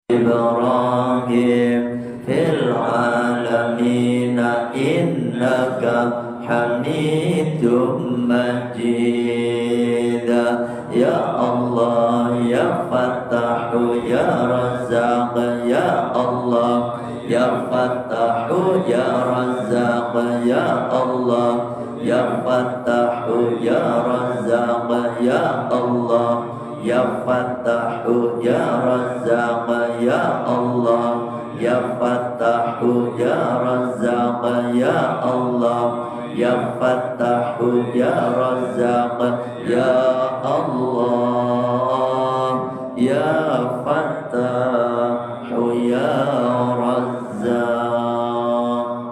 إبراهيم في العالمين إنك حميد مجيد يا الله يا فتاح يا رزاق يا الله يا فتاح يا رزاق يا الله يا فتاح يا رزاق يا الله يا فتاح يا رزاق يا الله يا فتاح يا رزاق يا الله يا فتاح يا رزاق يا الله يا فتاح يا رزاق.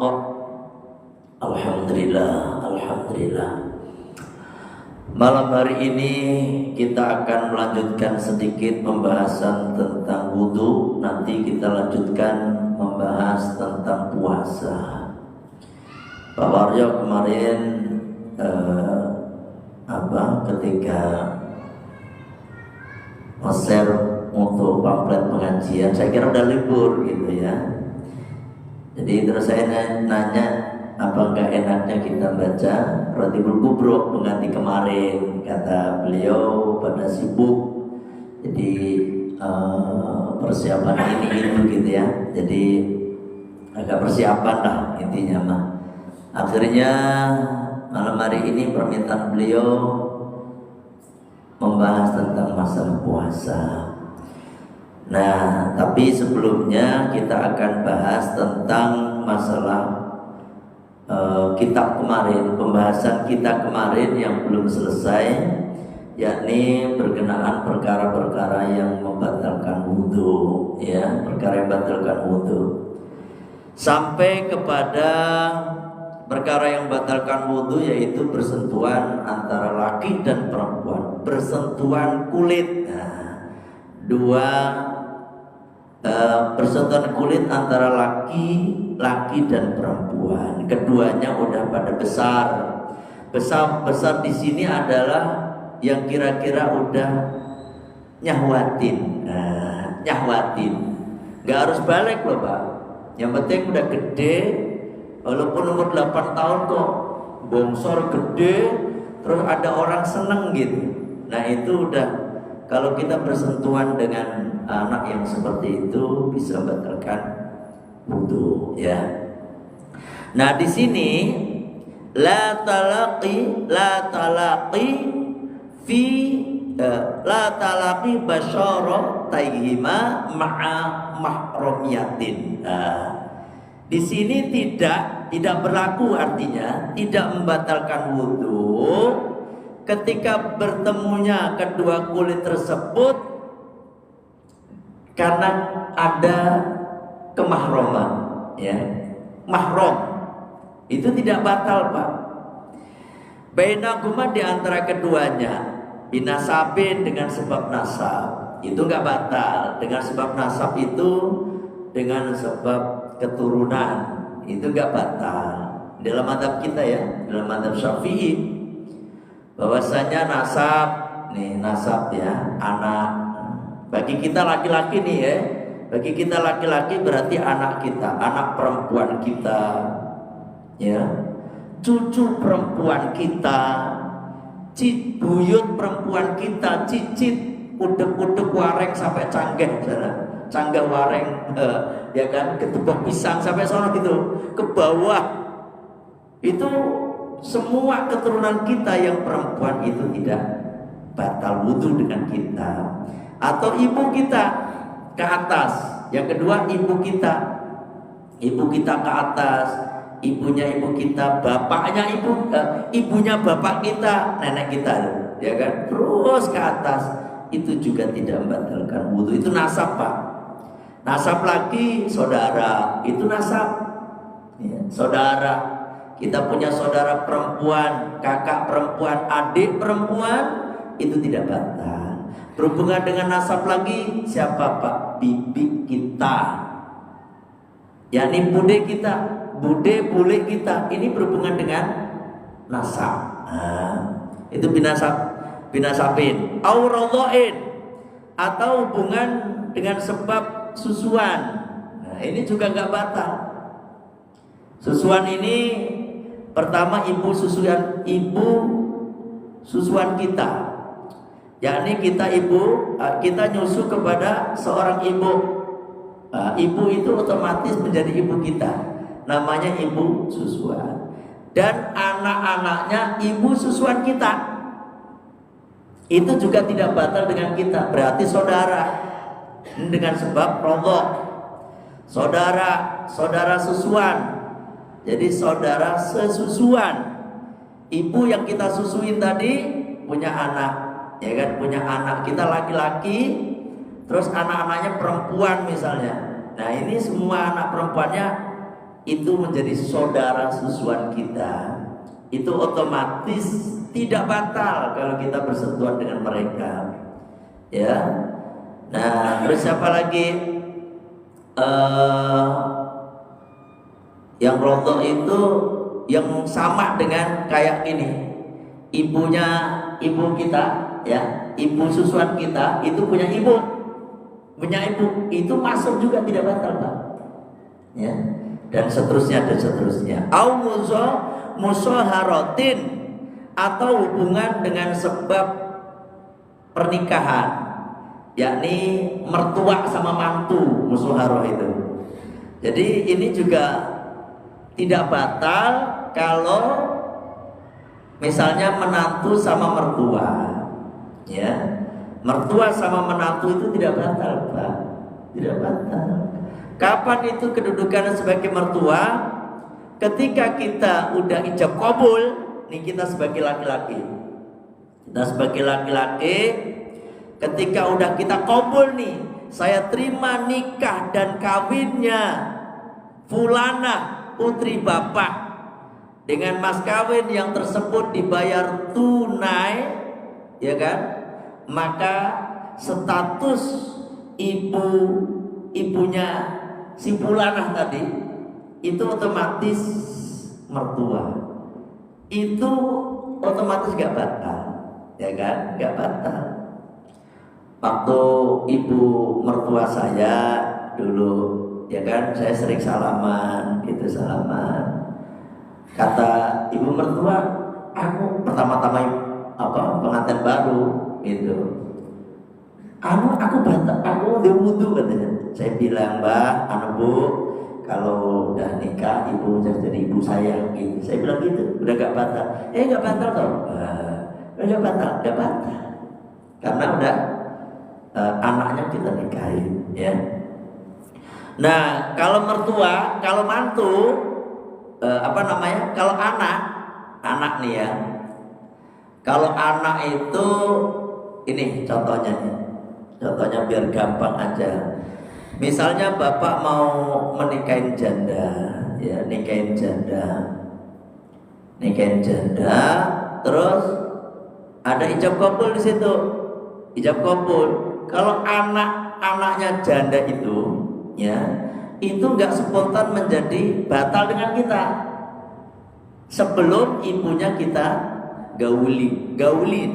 Alhamdulillah, alhamdulillah. Malam hari ini kita akan melanjutkan sedikit pembahasan tentang wudhu. Nanti kita lanjutkan membahas tentang puasa. Pak Waryo kemarin ketika nge-share untuk pamflet pengajian, saya kira udah libur gitu ya. Jadi terus saya nanya, apa enggak enaknya kita baca Ratibul Kubro pengganti kemarin? Kata beliau pada sibuk, jadi persiapan ini itu gitu ya. Jadi agak persiapan lah intinya mah. Akhirnya malam hari ini permintaan beliau membahas tentang masalah puasa. Nah, tapi sebelumnya kita akan bahas tentang masalah kitab kemarin, pembahasan kita kemarin yang belum selesai, yakni berkenaan perkara-perkara yang membatalkan wudhu, ya, perkara yang membatalkan wudhu, sampai kepada perkara yang membatalkan wudhu, yaitu bersentuhan antara laki dan perempuan, bersentuhan kulit. Nah, bersentuhan kulit antara laki dan perempuan, keduanya udah pada besar. Besar di sini adalah yang kira-kira udah nyahwatin, nggak harus balik loh Pak. Yang penting udah gede, walaupun umur 8 tahun kok, bongsor gede, terus ada orang seneng gitu. Nah itu udah, kalau kita bersentuhan dengan anak yang seperti itu bisa membatalkan wudhu, ya. Nah di sini la talaqi basyaratayhima ma'a mahramiyatin. Di sini tidak berlaku, artinya tidak membatalkan wudhu ketika bertemunya kedua kulit tersebut karena ada kemahroman, ya, mahrom itu tidak batal Pak. Bainahuma di antara keduanya, binasabin dengan sebab nasab itu nggak batal. Dengan sebab nasab itu dengan sebab keturunan itu nggak batal. Dalam mazhab kita ya, dalam mazhab Syafi'i, bahwasanya nasab ya, anak. Bagi kita laki-laki nih ya, bagi kita laki-laki berarti anak kita, anak perempuan kita, ya, cucu perempuan kita, buyut perempuan kita, cicit, udek-udek wareng sampai canggah wareng, ya kan, ketebak pisang sampai sono gitu, ke bawah. Itu semua keturunan kita yang perempuan itu tidak batal wudhu dengan kita. Atau ibu kita ke atas. Yang kedua ibu kita ke atas, ibunya ibu kita, bapaknya ibunya bapak kita, nenek kita, ya kan, terus ke atas. Itu juga tidak membatalkan wudhu. Itu nasab Pak. Nasab lagi saudara, itu nasab, ya, saudara. Kita punya saudara perempuan, kakak perempuan, adik perempuan, itu tidak batal. Berhubungan dengan nasab lagi siapa Pak? Bibi kita, yakni bude kita, bule kita. Ini berhubungan dengan nasab. Itu binasabin. Auradhain, atau hubungan dengan sebab susuan. Nah, ini juga nggak batal. Susuan ini pertama ibu susuan kita, yakni kita nyusu kepada seorang ibu. Nah, ibu itu otomatis menjadi ibu kita, namanya ibu susuan. Dan anak-anaknya ibu susuan kita, itu juga tidak batal dengan kita, berarti saudara. Dengan sebab rodok, saudara susuan, jadi saudara sesusuan. Ibu yang kita susuin tadi punya anak, ya kan, punya anak. Kita laki-laki, terus anak-anaknya perempuan misalnya. Nah, ini semua anak perempuannya itu menjadi saudara susuan kita. Itu otomatis tidak batal kalau kita bersentuhan dengan mereka. Ya. Nah, terus siapa lagi? Yang rodok itu yang sama dengan kayak ini. Ibu kita, ya, ibu susuan kita itu punya ibu itu masuk juga tidak batal, Pak. Ya. Dan seterusnya. Au musoharatin, atau hubungan dengan sebab pernikahan, yakni mertua sama mantu, musoharoh itu. Jadi ini juga tidak batal kalau misalnya menantu sama mertua, ya. Mertua sama menantu itu tidak batal, Pak. Tidak batal. Kapan itu kedudukannya sebagai mertua? Ketika kita udah ijab qabul, nih kita sebagai laki-laki. Ketika udah kita qabul nih, saya terima nikah dan kawinnya Fulanah putri bapak dengan mas kawin yang tersebut dibayar tunai, ya kan? Maka status ibunya si Fulanah tadi itu otomatis mertua. Itu otomatis gak batal, ya kan? Gak batal. Waktu ibu mertua saya dulu, ya kan, saya sering salaman. Kata ibu mertua, aku pertama-tama pengantin baru gitu. Aku batal, aku udah wudu katanya. Saya bilang, Mbak, Bu, kalau udah nikah ibu jadi ibu saya gitu. Saya bilang gitu, udah gak batal. Gak batal toh. Gak batal. Karena udah anaknya kita nikahin, ya. Nah, kalau mertua, kalau mantu, kalau anak nih ya. Kalau anak itu ini contohnya biar gampang aja. Misalnya bapak mau menikahin janda, ya, nikahin janda, terus ada ijab qabul di situ. Ijab qabul. Kalau anak-anaknya janda itu, ya, itu nggak spontan menjadi batal dengan kita. Sebelum ibunya kita gaulin,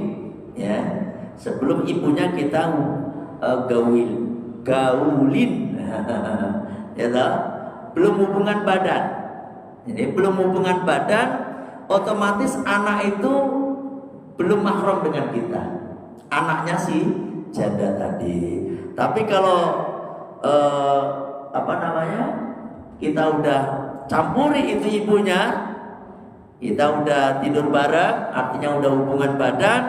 ya. Sebelum ibunya kita gaulin, ya toh? Belum hubungan badan. Jadi belum hubungan badan, otomatis anak itu belum mahram dengan kita. Anaknya si janda tadi. Tapi kalau kita udah campuri itu ibunya, kita udah tidur bareng, artinya udah hubungan badan,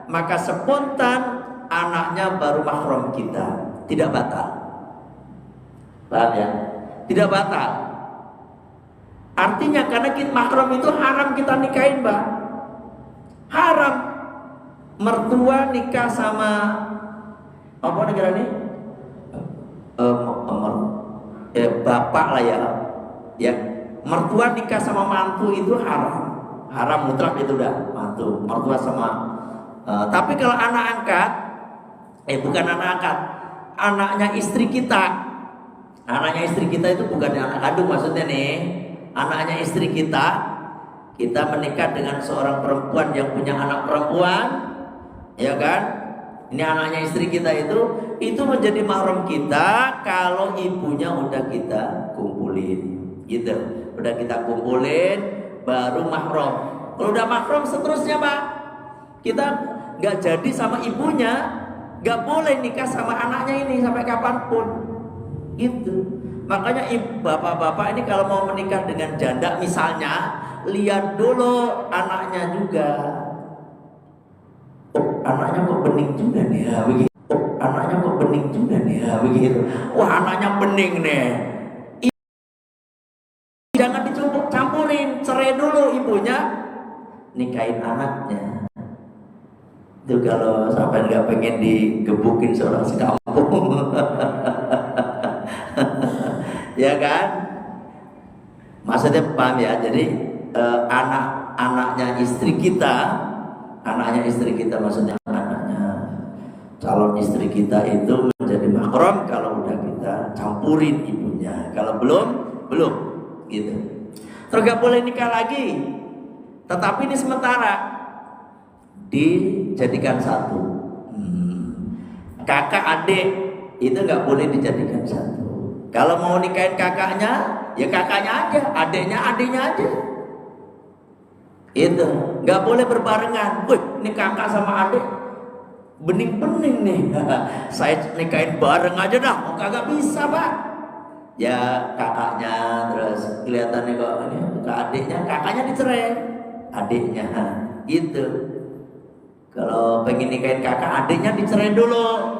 maka spontan anaknya baru mahram kita, tidak batal. Paham ya? Tidak batal. Artinya karena mahram itu haram kita nikahin, Mbak. Haram. Mertua nikah sama apa negara ini? Bapak lah ya. Ya, mertua nikah sama mantu itu haram mutlak itu udah mantu. Mertua sama tapi kalau anak angkat, bukan anak angkat, anaknya istri kita. Anaknya istri kita itu bukan anak kandung maksudnya nih. Anaknya istri kita menikah dengan seorang perempuan yang punya anak perempuan, ya kan? Ini anaknya istri kita itu itu menjadi mahram kita kalau ibunya udah kita kumpulin, gitu. Udah kita kumpulin, baru mahram. Kalau udah mahram seterusnya Pak, kita nggak jadi sama ibunya, nggak boleh nikah sama anaknya ini sampai kapanpun, gitu. Makanya bapak-bapak ini kalau mau menikah dengan janda misalnya, lihat dulu anaknya juga. Oh, anaknya kok bening juga nih ya, begitu. Oh, anaknya kok bening juga nih ya, begitu. Wah, anaknya bening nih. Jangan campurin, cerai dulu ibunya, nikahin anaknya. Itu kalau sampai nggak pengen digebukin seorang sekampung. Ya kan? Maksudnya paham ya? Jadi anaknya istri kita maksudnya anaknya calon istri kita itu menjadi mahram kalau udah kita campurin ibunya. Kalau belum gitu. Terus gak boleh nikah lagi. Tetapi ini sementara dijadikan satu. Kakak adik itu gak boleh dijadikan satu. Kalau mau nikahin kakaknya, ya kakaknya aja, adiknya aja. Itu nggak boleh berbarengan. Wih, ini kakak sama adik bening-bening nih. Saya nikahin bareng aja dah. Oh, kagak bisa Pak. Ya kakaknya terus kelihatannya kok ini ke adiknya, kakaknya dicerai, adiknya gitu. Kalau pengen nikahin kakak adiknya dicerai dulu.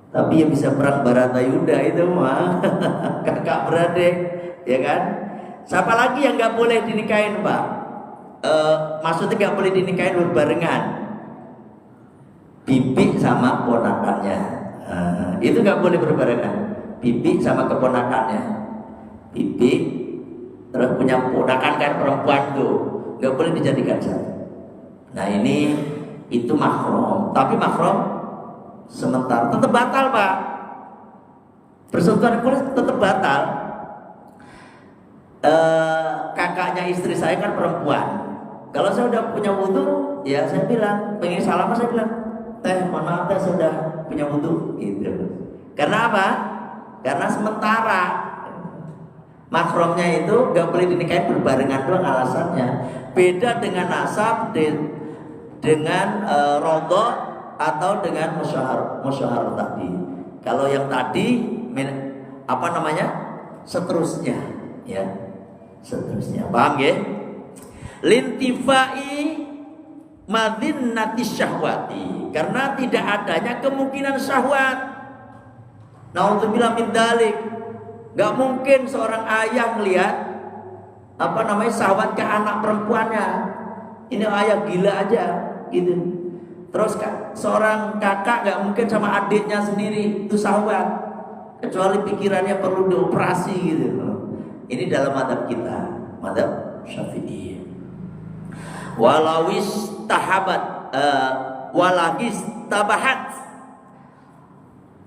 Tapi yang bisa perang Baratayuda itu mah kakak beradik, ya kan? Siapa lagi yang nggak boleh dinikahin Pak? Maksudnya nggak boleh dinikahin berbarengan. Bibi sama ponakannya, itu nggak boleh berbarengan. Bibi sama keponakannya. Bibi terus punya ponakan kan perempuan tuh, nggak boleh dijadikan satu. Nah ini itu mahram, tapi mahram sementara tetap batal Pak. Persentuhan kulit tetap batal. Kakaknya istri saya kan perempuan. Kalau saya udah punya wudhu, ya saya bilang pengen salam, saya bilang mohon maaf saya sudah punya wudhu, gitu. Karena apa? Karena sementara mahramnya itu gak boleh dinikahin berbarengan doang alasannya. Beda dengan nasab, dengan rodha atau dengan musyahar tadi. Kalau yang tadi seterusnya, ya, seterusnya. Paham ya? Lintifai madhinnati syahwati, karena tidak adanya kemungkinan syahwat. Naudzubillah min dzalik. Gak mungkin seorang ayah melihat syahwat ke anak perempuannya. Ini ayah gila aja, gitu. Terus seorang kakak gak mungkin sama adiknya sendiri itu syahwat, kecuali pikirannya perlu dioperasi gitu. Ini dalam madhab kita, madhab Syafi'i. Walawis tahabat, walagis tabahat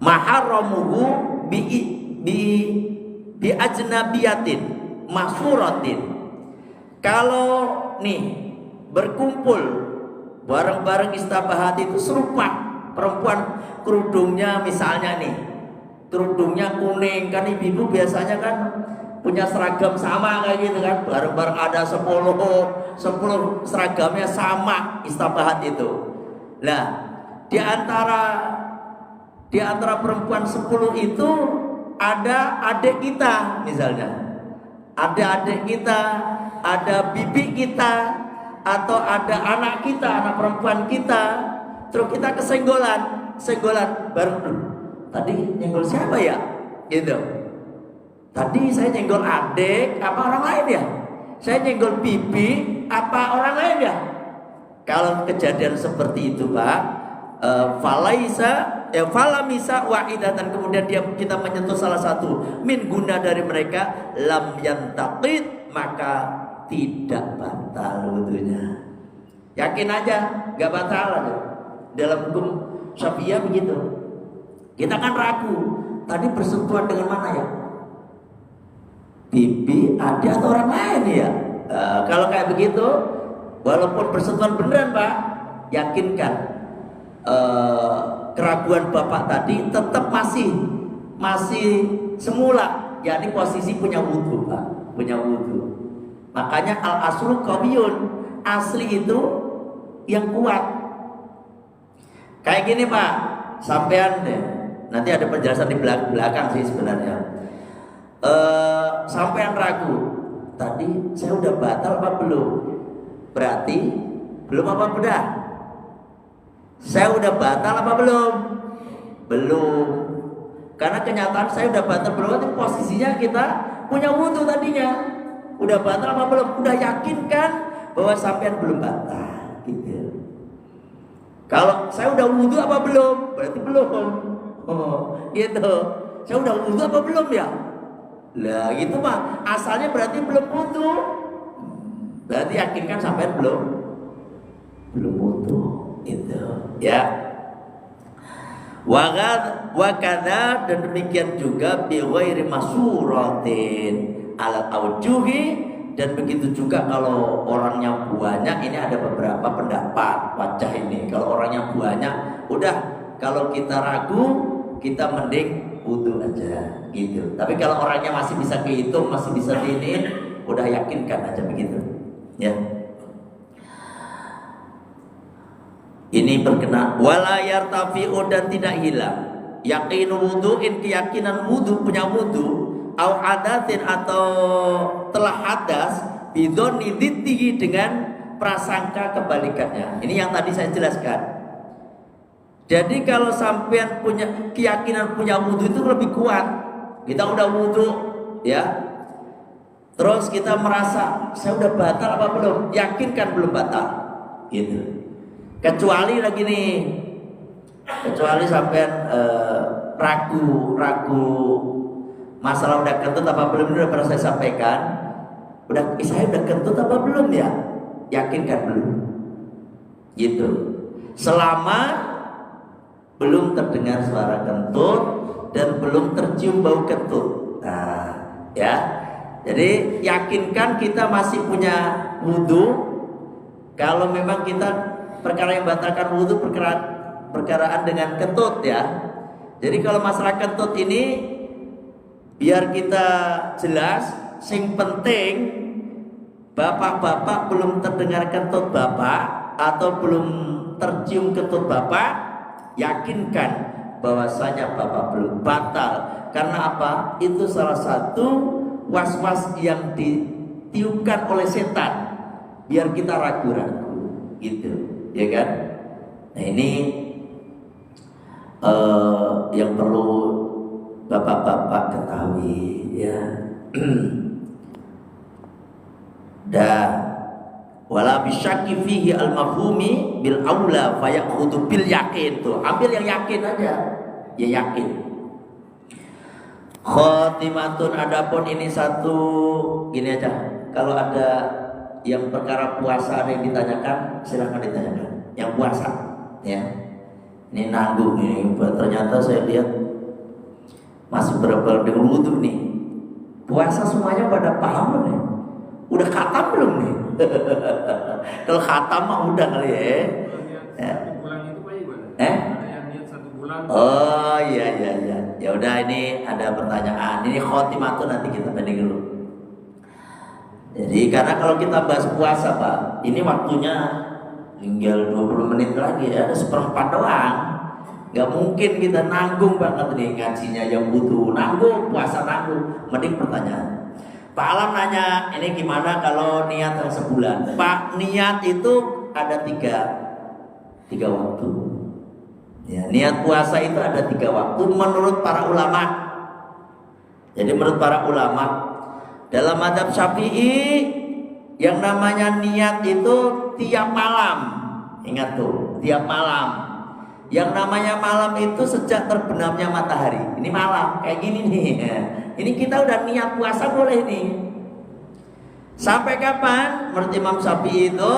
maharamuhu bi ajnabiyatin mahsuratin. Kalau nih berkumpul bareng-bareng istabahat itu serupa, perempuan kerudungnya misalnya nih, kerudungnya kuning, kan ibu-ibu biasanya kan punya seragam sama kayak gitu kan, bareng-bareng ada 10 seragamnya sama istabahat itu. Nah, di antara perempuan 10 itu ada adik kita misalnya, ada adik kita, ada bibi kita, atau ada anak kita, anak perempuan kita, terus kita kesenggolan bareng. Tadi nyenggol siapa ya? Gitu. Tadi saya nyenggol adik apa orang lain ya? Saya nyenggol bibi apa orang lain ya? Kalau kejadian seperti itu Pak, falamisa wahidatan, kemudian kita menyentuh salah satu min guna dari mereka, lam yantaqid, maka tidak batal wudhunya. Yakin aja, gak batal aja. Dalam hukum Syafi'iyah begitu. Kita kan ragu, tadi bersentuhan dengan mana ya? Bibi, adik atau orang lain ya? Kalau kayak begitu, walaupun bersentuhan beneran Pak, yakinkan keraguan bapak tadi tetap masih semula, yakni posisi punya wudhu, Pak, punya wudhu. Makanya al aslu qawiyun, asli itu yang kuat. Kayak gini Pak, sampean deh, nanti ada penjelasan di belakang sih sebenarnya. Sampean ragu, tadi saya udah batal apa belum? Berarti belum apa udah? Saya udah batal apa belum? Belum. Karena kenyataan saya udah batal belum, itu posisinya kita punya wudhu tadinya. Udah batal apa belum? Udah yakin kan bahwa sampean belum batal, gitu. Kalau saya udah wudhu apa belum? Berarti belum. Oh, gitu. Saya udah wudhu apa belum ya? Lah gitu mah, asalnya berarti belum wudhu. Berarti yakin kan sampean belum wudhu, itu. Ya. Wakada dan demikian juga bi ghairi masuratin alat aujuhi, dan begitu juga kalau orangnya banyak. Ini ada beberapa pendapat wajah ini. Kalau orangnya banyak, udah, kalau kita ragu kita mending wudhu aja, gitu. Tapi kalau orangnya masih bisa kehitung, masih bisa diinin, udah yakinkan aja begitu, ya. Ini berkenaan wala yartafi'u, dan tidak hilang yaqinu wudhu'in, keyakinan wudhu, punya wudhu, au hadatin, atau telah hadas, bidhonni dziddihi, dengan prasangka kebalikannya. Ini yang tadi saya jelaskan. Jadi kalau sampean punya keyakinan punya wudhu itu lebih kuat. Kita udah wudhu, ya, terus kita merasa saya udah batal apa belum? Yakin kan belum batal, gitu. Kecuali lagi nih, kecuali sampean ragu masalah udah kentut apa belum, udah pernah saya sampaikan. Saya udah kentut apa belum ya? Yakin kan belum? Gitu. Selama belum terdengar suara kentut dan belum tercium bau kentut. Nah, ya. Jadi yakinkan kita masih punya wudhu. Kalau memang kita perkara yang batalkan wudhu perkaraan dengan kentut, ya. Jadi kalau masalah kentut ini biar kita jelas, sing penting bapak-bapak belum terdengar kentut bapak atau belum tercium kentut bapak, yakinkan bahwasanya bapak belum batal. Karena apa? Itu salah satu was-was yang ditiupkan oleh setan biar kita ragu-ragu, gitu, ya kan? Nah ini yang perlu bapak-bapak ketahui, ya. Dan wala bisyaki fihi al-mafhumi bil aula fayakhudhu bil yakin. Tuh, ambil yang yakin aja. Ya yakin. Khotimatun, adapun ini satu, gini aja. Kalau ada yang perkara puasa ada yang ditanyakan, silakan ditanyakan. Yang puasa, ya. Ini nanggung ini, ternyata saya lihat masih berapa dengan wudhu nih. Puasa semuanya pada paham nih. Udah khatam belum nih? Kalau khatam mah udah kali ya. Satu bulan itu Pak Iwan. Ada yang niat 1 bulan. Oh iya. Ya udah, ini ada pertanyaan. Ini khotimatun, nanti kita pending dulu. Jadi karena kalau kita bahas puasa Pak, ini waktunya tinggal 20 menit lagi, ada 1/4 doang. Gak mungkin kita nanggung banget nih ngajinya yang butuh nanggung, puasa nanggung. Mending pertanyaan. Pak Alam nanya, ini gimana kalau niat yang sebulan? Pak, niat itu ada tiga waktu. Ya, niat puasa itu ada 3 waktu menurut para ulama. Jadi menurut para ulama, dalam mazhab Syafi'i yang namanya niat itu tiap malam. Ingat tuh, tiap malam. Yang namanya malam itu sejak terbenamnya matahari. Ini malam, kayak gini nih. Ini kita udah niat puasa boleh nih. Sampai kapan? Menurut Imam Syafi'i itu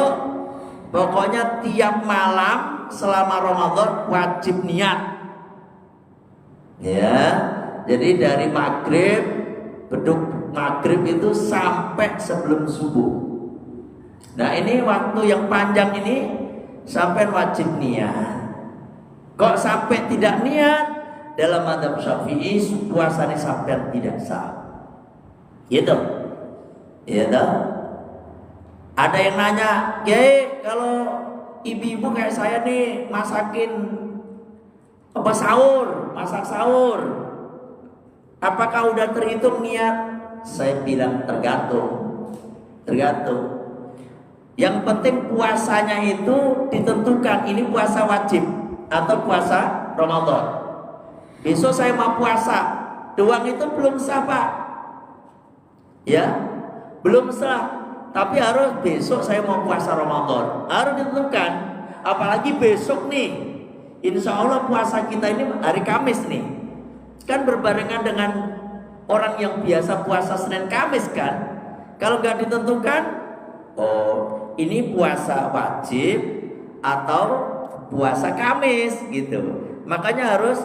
pokoknya tiap malam selama Ramadan wajib niat. Ya. Jadi dari maghrib, beduk maghrib itu sampai sebelum subuh. Nah ini waktu yang panjang ini sampai wajib niat. Kok sampai tidak niat? Dalam madzhab Syafi'i puasanya sampai tidak sah. Gitu. Gitu. Ada yang nanya, "Kiai, kalau ibu-ibu kayak saya nih masakin masak sahur, apakah udah terhitung niat?" Saya bilang tergantung. Yang penting puasanya itu ditentukan, ini puasa wajib atau puasa Ramadan. Besok saya mau puasa doang itu belum sah, Pak. Ya, belum sah. Tapi harus besok saya mau puasa Ramadan, harus ditentukan. Apalagi besok nih, insya Allah puasa kita ini hari Kamis nih, kan berbarengan dengan orang yang biasa puasa Senin Kamis kan. Kalau nggak ditentukan, oh ini puasa wajib atau puasa Kamis gitu. Makanya harus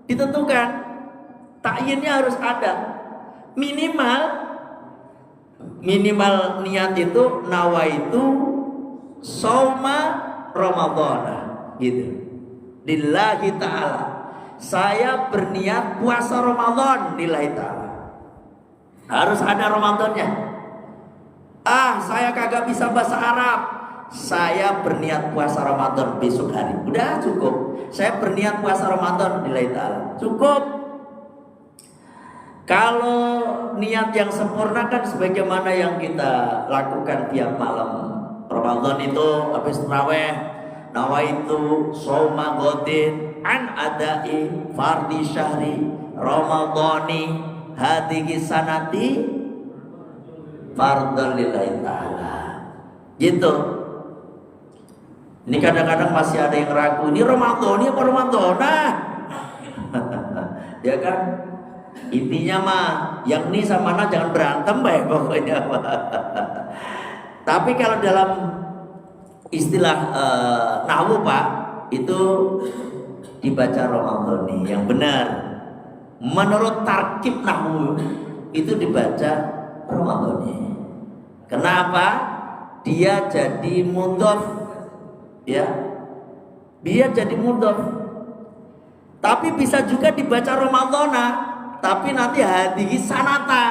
ditentukan, takyinnya harus ada. Minimal niat itu nawaitu shauma Ramadan gitu. Lillahi ta'ala. Saya berniat puasa Ramadan lillahi ta'ala. Harus ada Ramadannya. Saya kagak bisa bahasa Arab. Saya berniat puasa Ramadan besok hari. Udah cukup. Saya berniat puasa Ramadan lillahi ta'ala. Cukup. Kalau niat yang sempurna kan sebagaimana yang kita lakukan tiap malam Ramadan itu habis tarawih, nawaitu shauma ghadin an adai fardhi syahri ramadhani hadhihi sanati fardhan lillahi ta'ala. Gitu. Ini kadang-kadang masih ada yang ragu, ini Ramadan apa Ramadan? Ya kan? Intinya mah yang ini sama mana jangan berantem baik pokoknya. Tapi kalau dalam istilah nahwu Pak, itu dibaca Ramadhani yang benar. Menurut tarkib nahwu itu dibaca Ramadhani. Kenapa? Dia jadi mudhof, ya. Dia jadi mudhof. Tapi bisa juga dibaca Ramadhana, tapi nanti hadihi sanata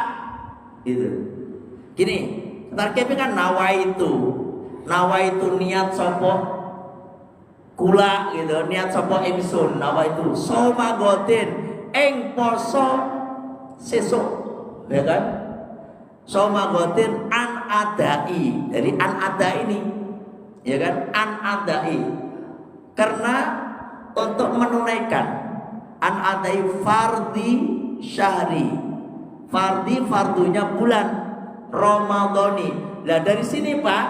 gitu. Gini, tarkibnya kan nawaitu niat sopo kula gitu, niat sopo ingsun nawaitu shauma ghadin ing poso sesuk, ya kan? Shauma ghadin an adai, dari an ada ini, ya kan? An adai, karena untuk menunaikan an adai fardhi syahri, fardunya bulan Ramadhani. Nah dari sini Pak,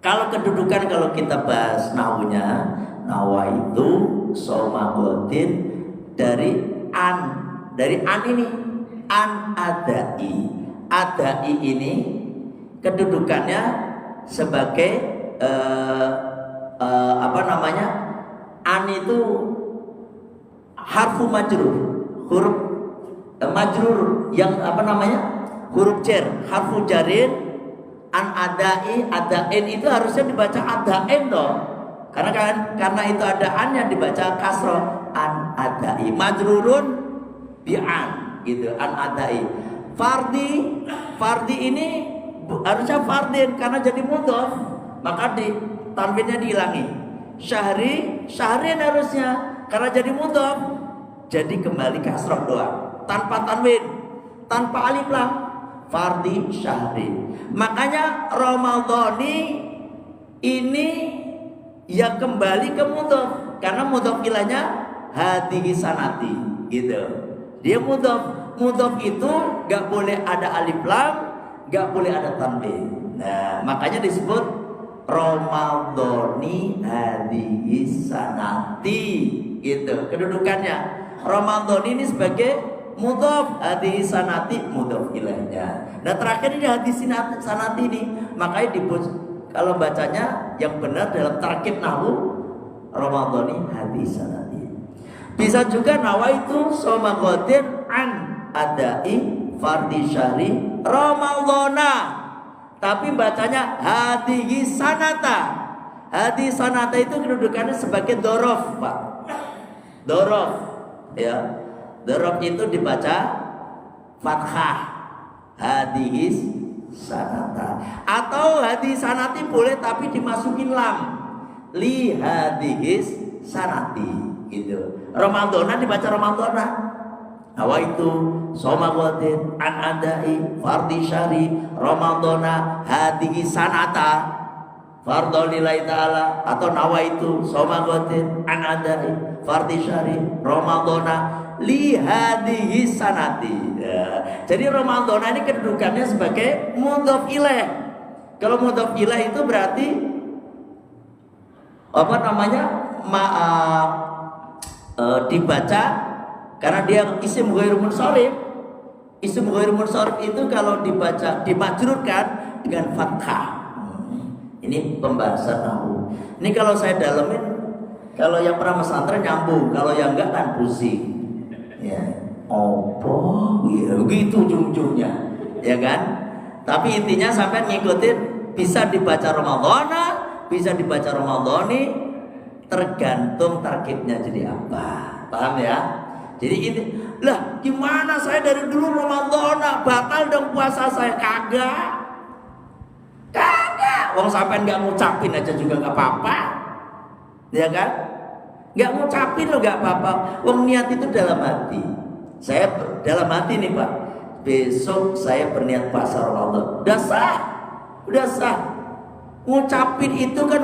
kalau kedudukan kalau kita bahas nahunya, nawaitu shauma ghadin dari an ini, an adai ini kedudukannya sebagai an itu harfu majrur, huruf majrur yang huruf jar, harfu jarin. An adai, adain itu harusnya dibaca adain dong, karena itu ada an yang dibaca kasroh, an adai majrurun bi an gitu, an adai. Fardhi ini harusnya fardin karena jadi mudhof, maka di tanwinnya dihilangi. Syahrin harusnya karena jadi mudhof, jadi kembali kasroh doang, tanpa tanwin, tanpa alif lam. Fardhi syahri. Makanya Ramadhani ini ya kembali ke mudhof, karena mudhof ilahnya hadhihi sanati gitu. Dia mudhof itu gak boleh ada alif lam, gak boleh ada tanwin. Nah, makanya disebut Ramadhani hadhihi sanati gitu kedudukannya. Ramadhani ini sebagai mudhof, hadhihi sanati mudhof ilahnya. Nah terakhir ini hadhihi sanati ini, makanya kalau bacanya yang benar dalam tarkib nahwu Ramadhani hadhihi sanati. Bisa juga nawaitu shauma ghadin an adai fardhi syahri Ramadhana, tapi bacanya hadhihi sanata. Hadi sanata itu kedudukannya sebagai dorof, Pak. Dorof, ya. Dorof itu dibaca fathah. Hadis sanata. Atau hadis sanati boleh tapi dimasukin lam. Li hadis sanati, gitu. Ramadhana dibaca Ramadhana. Hawa itu somagotin an adai fardi syari Ramadhana hadis sanata. Fardhu lillahi ta'ala. Atau nawa itu somagotin an adai fardi syari Ramadhana li hadhihi sanati. Ya. Jadi Ramadhana ini kedudukannya sebagai mudhof ilaih. Kalau mudhof ilaih itu berarti apa namanya? Dibaca karena dia isim ghairul munsharif. Isim ghairul munsharif itu kalau dibaca dimajrurkan dengan fathah. Ini pembahasan nahwu. Ini kalau saya dalemin, kalau yang pernah pesantren nyambung, kalau yang enggak kan pusing. Ya, opo, ya begitu ujung-ujungnya, ya kan? Tapi intinya sampai ngikutin, bisa dibaca Ramadhana, bisa dibaca Ramadhani, tergantung tarkibnya jadi apa. Paham ya? Jadi ini, lah gimana saya dari dulu Ramadhana batal dong puasa saya? Kagak. Wong sampai nggak ngucapin aja juga nggak apa-apa, ya kan? Nggak ngucapin lo nggak apa-apa. Wong niat itu dalam hati. Saya dalam hati nih Pak. Besok saya berniat puasa Ramadan. Udah sah. Ngucapin itu kan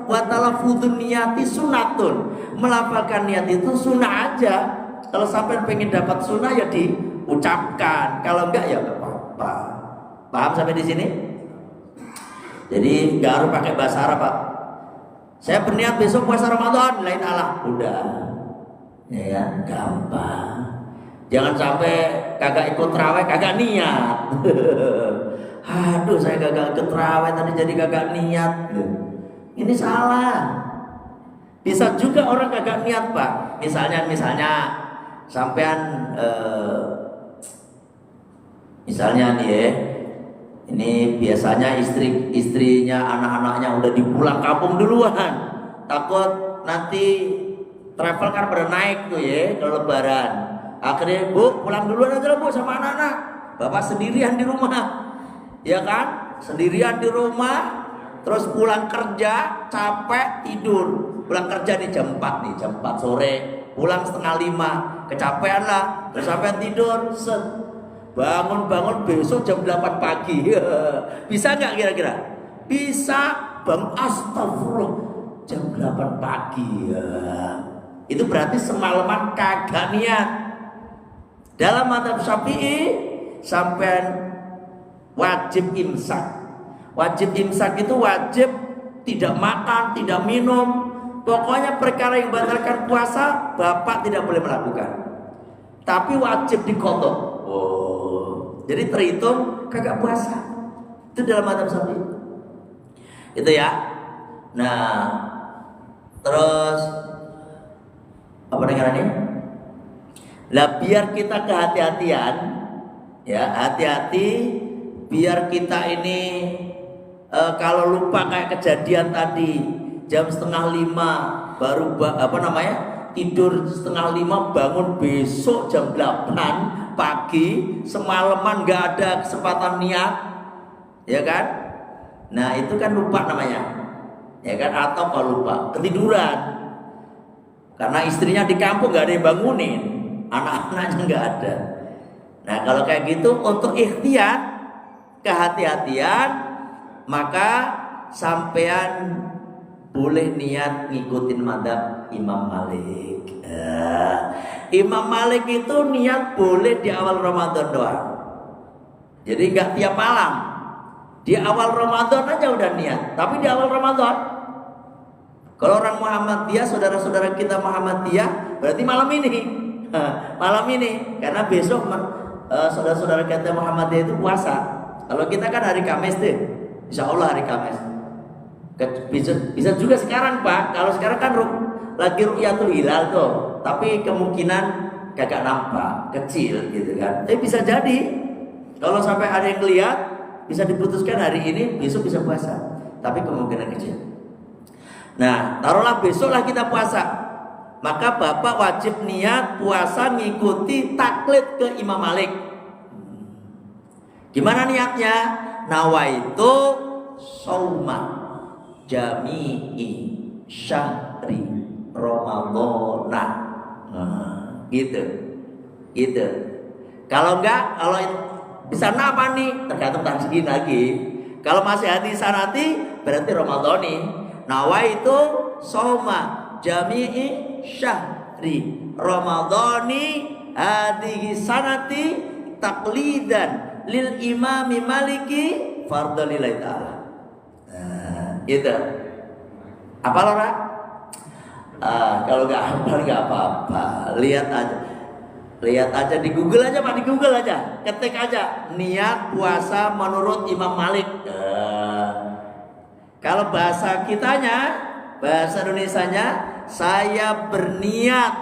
watalafudun niyati sunatun. Melafalkan niat itu sunnah aja. Kalau sampai pengen dapat sunnah ya diucapkan. Kalau enggak ya nggak apa-apa. Paham sampai di sini? Jadi nggak harus pakai bahasa Arab Pak. Saya berniat besok puasa Ramadan, lain Allah. Udah, ya gampang. Jangan sampai kagak ikut terawih, kagak niat. Aduh, saya kagak ikut terawih tadi jadi kagak niat. Ini salah. Bisa juga orang kagak niat Pak. Misalnya sampean misalnya nih ya. Ini biasanya istrinya, anak-anaknya udah di pulang kampung duluan. Takut nanti travel kan pada naik tuh ya kalau lebaran. Akhirnya Bu pulang duluan aja Bu sama anak-anak. Bapak sendirian di rumah, ya kan? Sendirian di rumah. Terus pulang kerja capek tidur. Pulang kerja di jam 4 nih, jam 4 sore. Pulang setengah 5, kecapean lah. Terus sampai tidur bangun besok jam 8 pagi. Bisa nggak kira-kira? Bisa. Bang, astagfirullah, jam 8 pagi ya. Itu berarti semalaman kagak niat. Dalam mazhab Syafi'i sampean wajib imsak. Wajib imsak itu wajib tidak makan, tidak minum. Pokoknya perkara yang membatalkan puasa Bapak tidak boleh melakukan. Tapi wajib diqadha. Jadi terhitung kagak puasa. Itu dalam mazhab Syafi'i. Itu ya. Nah, terus apa dengarannya? Lah biar kita kehati-hatian, ya hati-hati. Biar kita ini kalau lupa kayak kejadian tadi jam 4:30 baru tidur 4:30 bangun besok jam 8 pagi, semalaman gak ada kesempatan niat, ya kan? Nah itu kan lupa namanya, ya kan? Atau kalau lupa ketiduran karena istrinya di kampung gak ada yang bangunin, anak-anaknya gak ada. Nah kalau kayak gitu untuk ikhtiar, kehati-hatian, maka sampean boleh niat ngikutin mazhab Imam Malik. Imam Malik itu niat boleh di awal Ramadan doang. Jadi nggak tiap malam. Di awal Ramadan aja udah niat. Tapi di awal Ramadan. Kalau orang Muhammadiyah, saudara-saudara kita Muhammadiyah, berarti malam ini. Malam ini. Karena besok saudara-saudara kita Muhammadiyah itu puasa. Kalau kita kan hari Kamis deh. Insya Allah hari Kamis. Bisa juga sekarang Pak. Kalau sekarang kan lagi ru'yatul hilal tuh, tapi kemungkinan kagak nampak, kecil gitu kan. Tapi bisa jadi kalau sampai ada yang lihat bisa diputuskan hari ini, besok bisa puasa. Tapi kemungkinan kecil. Nah, taruhlah besoklah kita puasa, maka bapak wajib niat puasa ngikuti taklid ke Imam Malik. Gimana niatnya? Nawaitu sauma jami'i syahri Ramadhana. Nah, gitu. Kalau enggak, kalau bisa apa nih? Tergantung tansihin lagi. Kalau masih hati sanati, berarti Ramadhani. Nawaitu sauma jami'i syahri Ramadhani hadhihi sanati taqlidan lil imami maliki fardhalillahi ta'ala. Gitu. Apa Lora? Kalau nggak hafal nggak apa-apa. Lihat aja di Google aja Pak, di Google aja. Ketik aja niat puasa menurut Imam Malik. Kalau bahasa kitanya, bahasa Indonesianya, saya berniat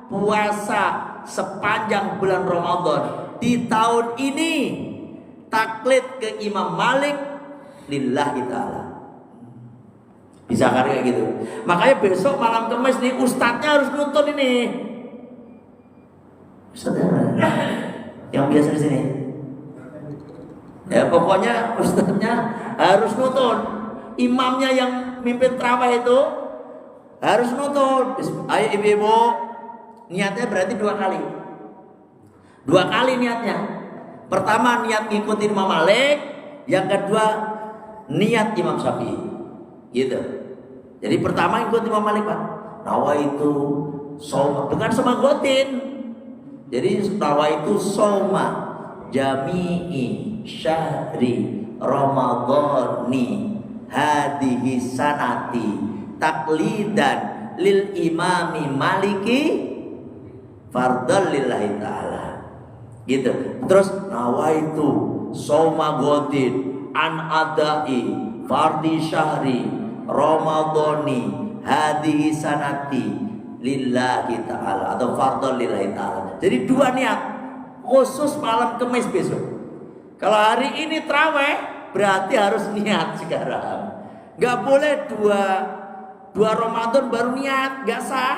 puasa sepanjang bulan Ramadan di tahun ini taklid ke Imam Malik lillahi ta'ala. Bisa kan kayak gitu. Makanya besok malam Kamis nih ustadznya harus nonton ini. Ustadznya yang biasa di sini. Ya pokoknya ustadznya harus nonton. Imamnya yang mimpin tarawih itu harus nonton. Ayo ibu-ibu, niatnya berarti 2 kali. 2 kali niatnya. Pertama niat ngikutin Imam Malik, yang kedua niat Imam Syafi'i. Gitu. Jadi pertama ikut Imam Malik Pak. Nawaitu soma, bukan semagotin. Jadi nawaitu soma jami'i syahri Ramadhani hadhihi sanati taqlidan lil imami maliki fardhal lillahi ta'ala. Gitu. Terus nawaitu soma godin an adai fardhi syahri Ramadhani hadhihi sanati lillahi ta'ala atau fardhon lillahi ta'ala. Jadi 2 niat khusus malam Kamis besok. Kalau hari ini tarawih berarti harus niat sekarang. Gak boleh 2 Ramadan baru niat, gak sah.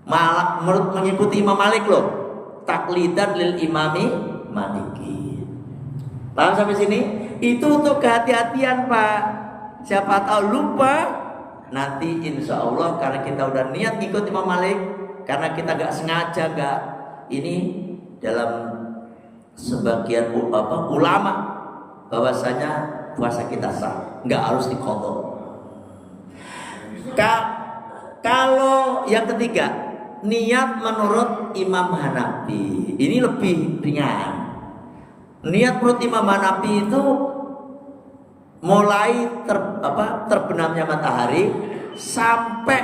Malah menurut mengikuti Imam Malik loh, taklidan lil imami maliki. Paham sampai sini? Itu untuk kehati-hatian Pak. Siapa tahu lupa, nanti insya Allah karena kita udah niat ikut Imam Malik, karena kita gak sengaja gak ini dalam sebagian ulama bahwasanya puasa kita sah, nggak harus diqadha. Kalau yang ketiga niat menurut Imam Hanafi, ini lebih ringan. Niat menurut Imam Hanafi itu mulai terbenamnya matahari sampai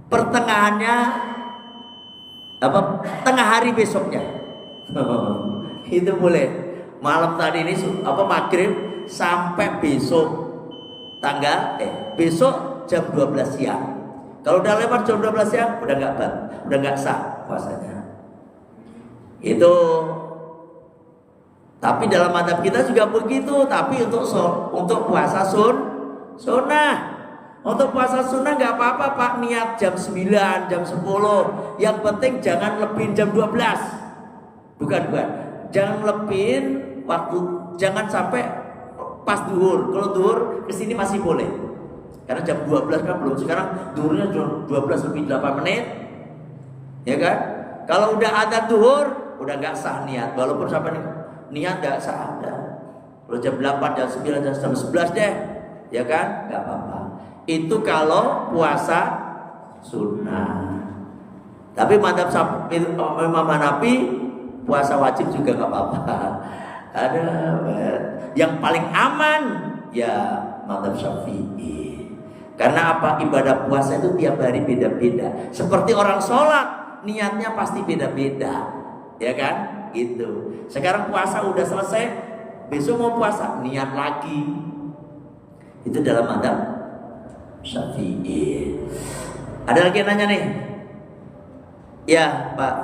pertengahannya tengah hari besoknya. Itu boleh. Malam tadi ini maghrib sampai besok besok jam 12 siang. Kalau udah lewat jam 12 siang udah nggak sah puasanya. Itu. Tapi dalam adab kita juga begitu. Tapi untuk puasa sunnah, untuk puasa sunnah nggak apa-apa Pak, niat jam 9, jam 10. Yang penting jangan lebih jam 12. Bukan. Jangan lebih waktu, jangan sampai pas duhur. Kalau duhur kesini masih boleh. Karena jam 12 kan belum. Sekarang duhurnya jam 12 lebih 8 menit. Ya kan? Kalau udah ada duhur, udah nggak sah niat. Walaupun sampai niat gak sah ada. Kalau jam 8, jam 9, jam 11 deh, ya kan? Gak apa-apa. Itu kalau puasa sunnah. Tapi madzhab Imam Hanafi puasa wajib juga gak apa-apa. Ada yang paling aman ya madzhab Syafi'i. Karena apa? Ibadah puasa itu tiap hari beda-beda. Seperti orang sholat, niatnya pasti beda-beda, ya kan? Gitu. Sekarang puasa udah selesai, besok mau puasa, niat lagi. Itu dalam madzhab Syafi'i. Ada lagi yang nanya nih? Ya, Pak.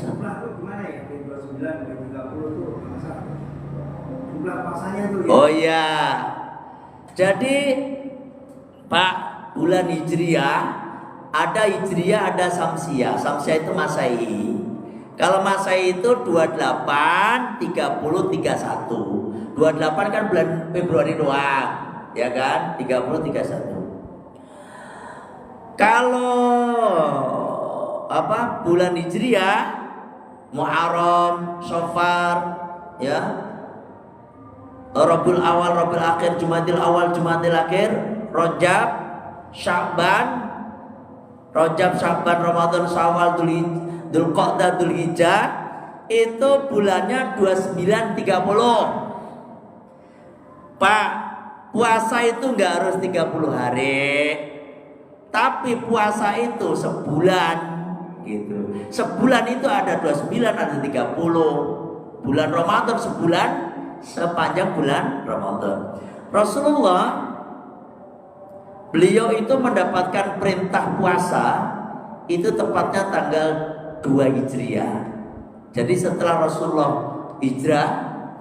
Gimana ya? 29 dan 30 tuh masa jumlah puasanya tuh ya? Oh iya. Jadi Pak, bulan Hijriah ada Hijriah, ada Samsiah. Samsiah itu Masehi. Kalau Masehi itu 28, 30, 31. 28 kan bulan Februari doang, ya kan? 30, 31. Kalau bulan Hijriah, Muharram, Syafar, ya, Rabiul Awal, Rabiul Akhir, Jumadil Awal, Jumadil Akhir, Rajab, Sya'ban, Ramadan, Syawal, Dzulqa'dah, Dzulhijjah, itu bulannya 29, 30. Pak, puasa itu nggak harus 30 hari. Tapi puasa itu sebulan gitu. Sebulan itu ada 29, ada 30. Bulan Ramadan sebulan sepanjang bulan Ramadan. Rasulullah, beliau itu mendapatkan perintah puasa itu tepatnya tanggal 2 Hijriah. Jadi setelah Rasulullah hijrah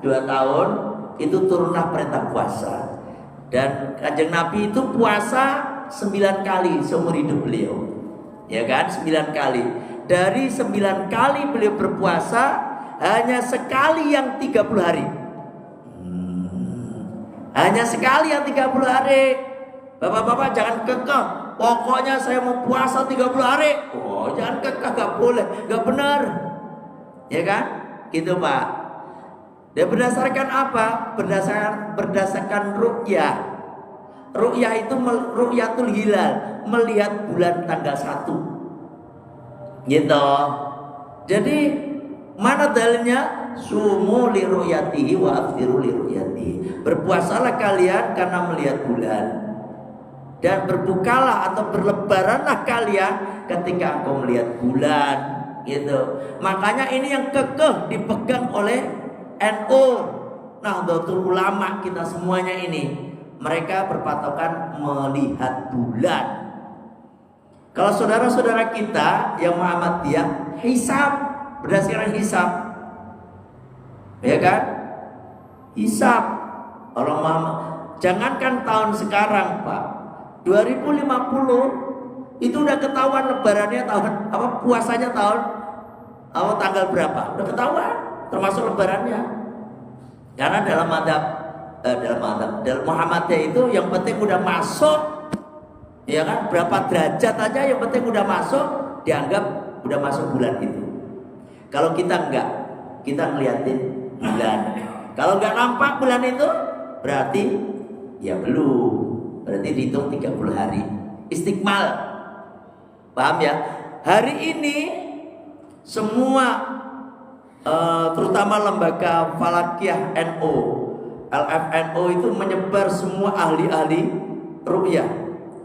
2 tahun itu turunlah perintah puasa. Dan Kanjeng Nabi itu puasa 9 kali seumur hidup beliau, ya kan, 9 kali. Dari 9 kali beliau berpuasa, hanya sekali yang 30 hari. Hanya sekali yang 30 hari. Bapak-bapak jangan kekeh, pokoknya saya mau puasa 30 hari. Oh, jangan kekeh, gak boleh, gak benar, ya kan, gitu Pak. Dan berdasarkan apa? Berdasarkan ru'yah. Ru'yah itu ru'yatul hilal, melihat bulan tanggal 1. Gitu. Jadi mana dalilnya? Sumu li ru'yatihi wa aftiru li ru'yatihi. Berpuasalah kalian karena melihat bulan, dan berbukalah atau berlebaranlah kalian ketika engkau melihat bulan. Gitu. Makanya ini yang kekeh dipegang oleh NU, Nahdlatul Ulama, kita semuanya ini. Mereka berpatokan melihat bulan. Kalau saudara-saudara kita yang Muhammadiyah, hisab, berdasarkan hisab, ya kan? Hisab orang Muhammad. Jangankan tahun sekarang, Pak, 2050 itu udah ketahuan lebarannya tahun puasanya tahun tanggal berapa? Udah ketahuan, termasuk lebarannya. Karena dalam Muhammadiyah itu yang penting udah masuk, ya kan, berapa derajat aja yang penting udah masuk, dianggap udah masuk bulan itu. Kalau kita enggak, kita ngeliatin bulan. Kalau enggak nampak bulan itu, berarti ya belum, berarti dihitung 30 hari istiqmal. Paham ya? Hari ini semua terutama lembaga Falakiyah NU, LFNU itu menyebar semua ahli-ahli ru'yah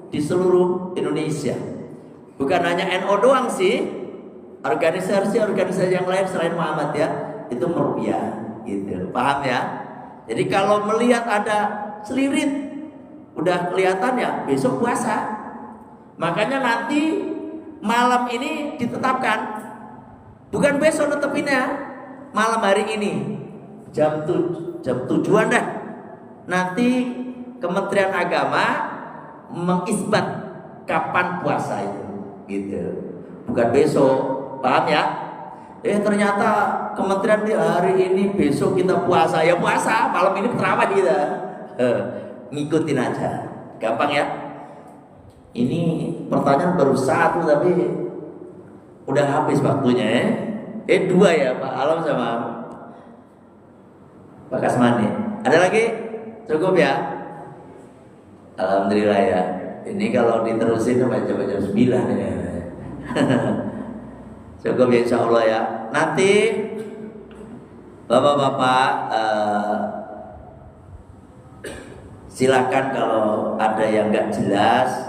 di seluruh Indonesia. Bukan hanya NU doang sih, organisasi yang lain selain Muhammadiyah itu meru'yah gitu. Paham ya? Jadi kalau melihat ada selirit udah kelihatan ya besok puasa. Makanya nanti malam ini ditetapkan, bukan besok tetepinnya, malam hari ini jam 7-an dah. Nanti Kementerian Agama mengisbat kapan puasa itu, gitu. Bukan besok, paham ya? Ternyata kementerian hari ini besok kita puasa, ya puasa, malam ini terawih kita. Ngikutin aja, gampang ya. Ini pertanyaan baru 1 tapi udah habis waktunya ya. 2 ya Pak Alam sama Pak Kasmani. Ada lagi? Cukup ya? Alhamdulillah ya. Ini kalau diterusin sampai jam 9 ya. Cukup ya insya Allah ya. Nanti Bapak-bapak silakan kalau ada yang nggak jelas.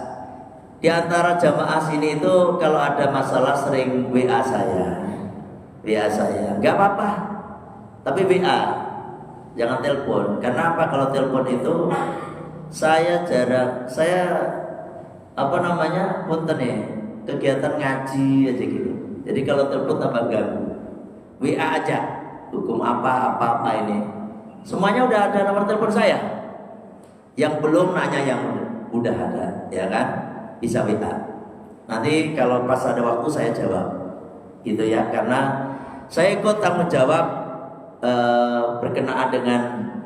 Di antara jamaah sini itu kalau ada masalah sering WA saya. Nggak apa-apa. Tapi WA, jangan telepon. Karena apa? Kalau telepon itu saya jarang, punten ya, kegiatan ngaji aja gitu. Jadi kalau telepon tambah ganggu. WA aja, hukum apa ini. Semuanya udah ada nomor telepon saya. Yang belum nanya yang udah ada, ya kan? Bisa WA. Nanti kalau pas ada waktu saya jawab, gitu ya. Karena saya ikut tanggung jawab berkenaan dengan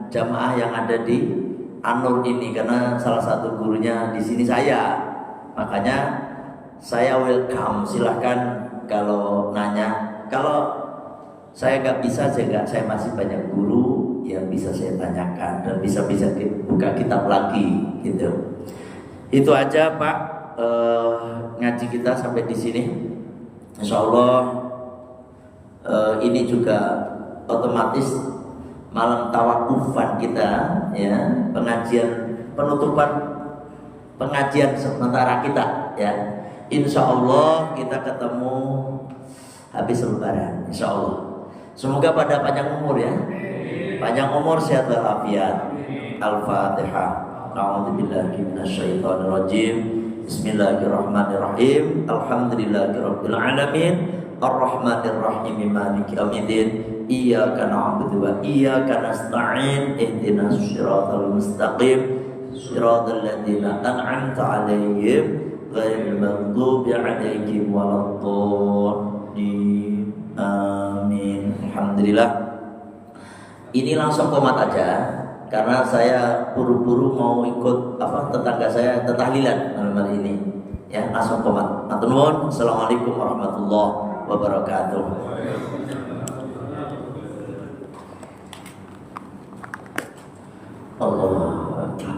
jamaah yang ada di An-Nur ini, karena salah satu gurunya di sini saya. Makanya saya welcome, silahkan kalau nanya. Kalau saya nggak bisa, saya masih banyak guru yang bisa saya tanyakan dan bisa buka kitab lagi, gitu. Itu aja Pak, ngaji kita sampai di sini. Insya Allah ini juga otomatis malam tawakufan kita, ya, penutupan pengajian sementara kita, ya. Insya Allah kita ketemu habis Lebaran, Insya Allah. Semoga pada panjang umur, ya, panjang umur, sehat walafiat. Al-Fatihah. A'udzubillahi minasyaitonirrajim. Bismillahirrahmanirrahim. Alhamdulillahirabbil alamin. Ar-Rahmanirrahim. Maliki yaumiddin. Iyyaka na'budu wa iyyaka nasta'in. Ihdinas siratal mustaqim. Siratal ladzina an'amta 'alaihim ghairil maghdubi 'alaihim waladdallin. Amin. Alhamdulillah. Ini langsung komat aja karena saya buru-buru mau ikut tetangga saya tetahlilan malam ini. Ya, langsung komat. Matur nuwun. Assalamualaikum warahmatullahi wabarakatuh. Allahu Akbar.